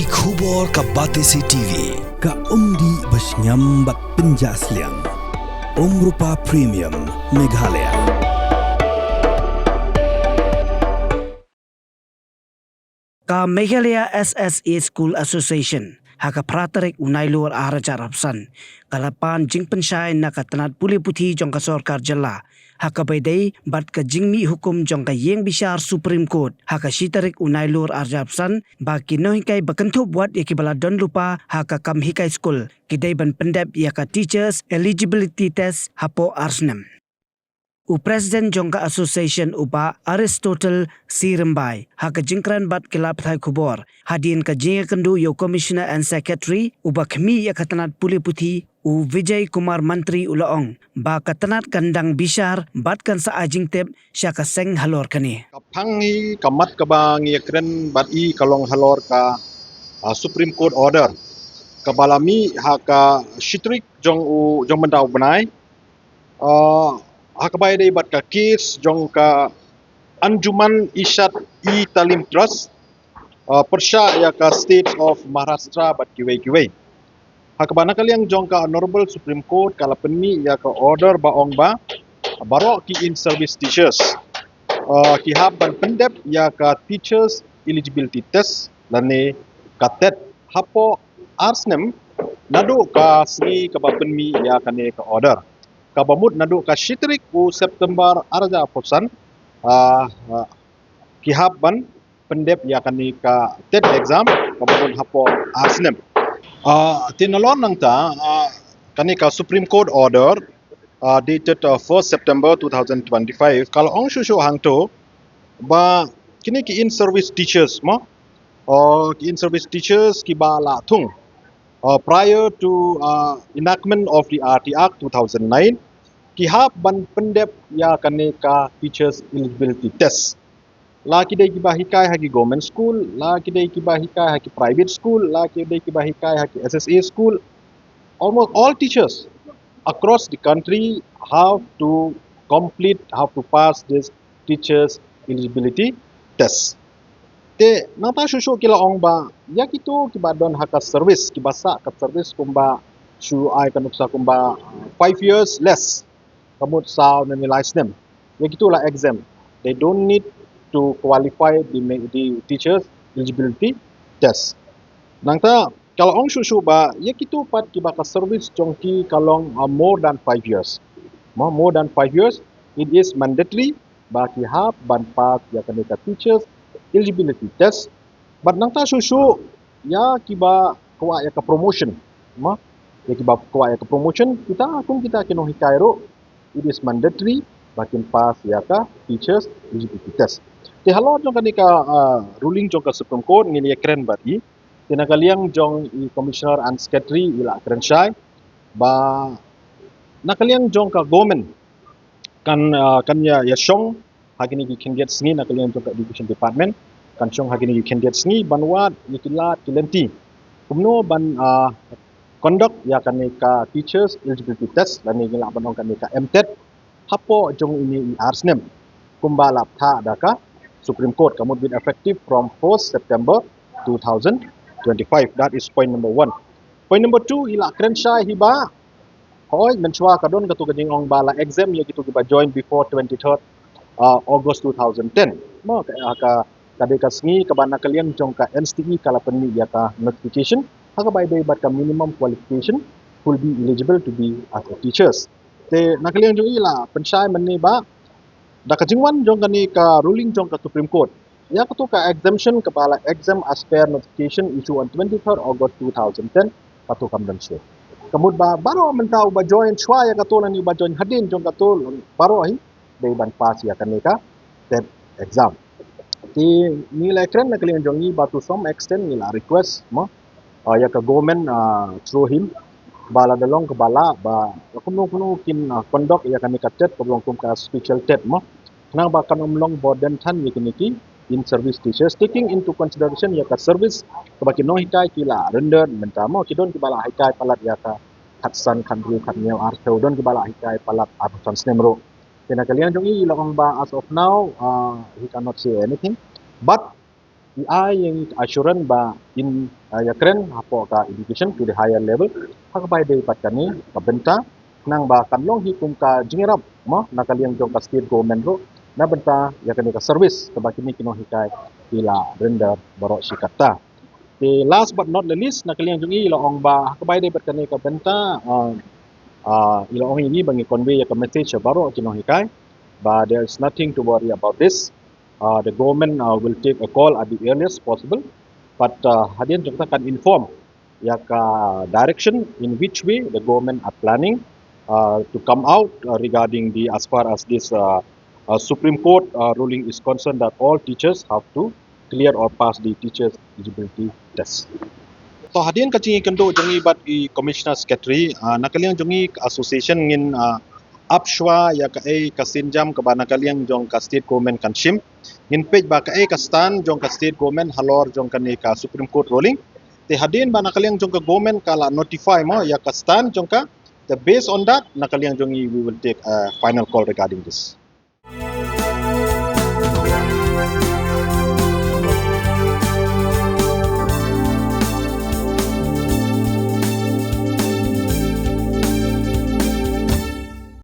Ki khubor ka Batesi TV ka umdi basnyam bat penjasliang. Rupa Premium Meghalaya. Ka Meghalaya SSA School Association haka pratarik unailur arajar rapsan kalapan Jingshai na katanat puli puthi jong ka Sorkar jalla haka baydai bat ka jingmi hukum jong ka yeng bishar Supreme Court haka shitarik unailur arajar rapsan baki Nonghikai bakantu buat yakibala don lupa haka Nonghikai School kidai ban pendap yaka teachers eligibility test Hapoh Snem. President Jongka Association uba Aristotle Sirembai haka jingkran bat kilap thai kubor hadin ka jinga kendu yo commissioner and secretary uba khmi ya katanat puli puthi u Vijay Kumar Mantri ulaong ba katanat kandang bishar bat kan sa ajing tep syaka seng halor kani kaphangi kamat ka ngi kren bat I kalong halor ka Supreme Court order kabalami haka shitrik jong mendau benai hakabai dai bat ka case jong ka Anjuman Isyat I Talim Trust persya ya ka State of Maharashtra bat kiwei hakabana kaliang jong ka Honorable Supreme Court kala penmi ya ka order baong ba barok ki in service teachers ki hab ban pendep ya ka teachers eligibility test lane katet Hapoh Snem nadu ka sni ka penmi ya kane ka order kabamut nadu ka shitrik u September arja posan kihab ban pendep ya kani ka TET exam kabamut Hapoh Snem tinalon nang ta kani ka Supreme Court order dated 1st September 2025 kalau ong shushu hangto ba kini ki in service teachers mo ki in service teachers ki ba la thung prior to enactment of the RT Act 2009, kihab ban pendep ya kaneka teachers eligibility test. La kidai kibahikai hagi government school, la kidai kibahikai hagi private school, la kidai kibahikai hagi SSA school. Almost all teachers across the country have to pass this teachers eligibility test. Te nata shushu kila ong ba ya kitu kiba don haka service kibasa kat service kumba shu ai kanuksa kumba 5 years less kamut sa nilai Snem ya kitu la exam they don't need to qualify the teachers eligibility test nangta kalau ong shushu ba ya kitu pat kiba ka service jongki kalong more than 5 years more than 5 years it is mandatory ba kihab ban pass ya kaneka teachers eligibility test but nangta shushu ya kiba kwa ya ka promotion ma ya kiba kwa ya ka promotion kita Nonghikai ro it is mandatory bakin pass ya ka teachers eligibility test te halo jong kanika ruling jong ka Supreme Court ngini kren bati tinagaliang jong I commissioner and secretary ila Jingshai ba nakaliang jong ka government kan ya shong hagini you can get sngi nakaliang jong ka education department kanchong hagini you can get sngi banwat nikila tilenti kumno ban conduct ya kaneka teachers eligibility test lani ngila banong kaneka MTET Hapoh jong ini Snem kumbala Bthah daka Supreme Court kamut been effective from 1st September 2025 that is point number 1 point number 2 ila Jingshai hiba hoy menchua kadon katu kajing ong bala exam ya gitu kiba join before 23rd August 2010 mo ka kadeka sngi kabana kalian jong ka NSTE kala penni ya ka notification haka by day but ka minimum qualification will be eligible to be as a teachers te nakalian jong ila pensyai menni ba da kajingwan jong kani ka ruling jong ka Supreme Court ya katu ka exemption kepala exam as per notification issue on 23rd August 2010 katu kamdan sure kamud ba baro mentau ba join chwa ya katu ni ba join hadin jong katu baro hi day ban pass ya kaneka TET exam ti nilai kren na kalian jongi ba to some extent nila request mo ya ka government through him bala dalong ke bala ba kuno kin conduct ya kan tet kablong kum ka special tet mo nang ba kan umlong boden than ni kiniki in service teachers taking into consideration ya ka service kabaki Nonghikai kila render mentamo kidon ki bala hikai palat ya ka hatsan khandru khanyo arthau don ki bala hikai palat abutan Snemro kena kalian jongi ilong ba as of now he cannot say anything but yang assurance ba in ya keren Hapoh ka education to the higher level hak bai de pat kani ka benta nang ba kan long hi kum ka jingirap mo nakaliang jong ka state government ro na benta ya kani ka service ka ba kini kino hikai ila render barok sikata. Okay, last but not the least nakaliang jong i ila ong ba hak bai de pat kani ka benta ila ong ini bangi convey ya ka message barok kino hikai but there is nothing to worry about this. The government will take a call at the earliest possible, but hadian kita akan inform ya direction in which way the government are planning to come out regarding the as far as this Supreme Court ruling is concerned that all teachers have to clear or pass the teachers eligibility test. So hadian kacingi kendo jangi bat i Commissioner Secretary nakaliang jangi association ngin Apshwa ya ka sinjam ka bana kaliang jong ka state government kan shim ngin page ba ka stan jong ka state government halor jong kan ka Supreme Court ruling te hadin bana kaliang jong ka government kala notify mo ya ka stan jong ka the based on that nakaliang jong we will take a final call regarding this.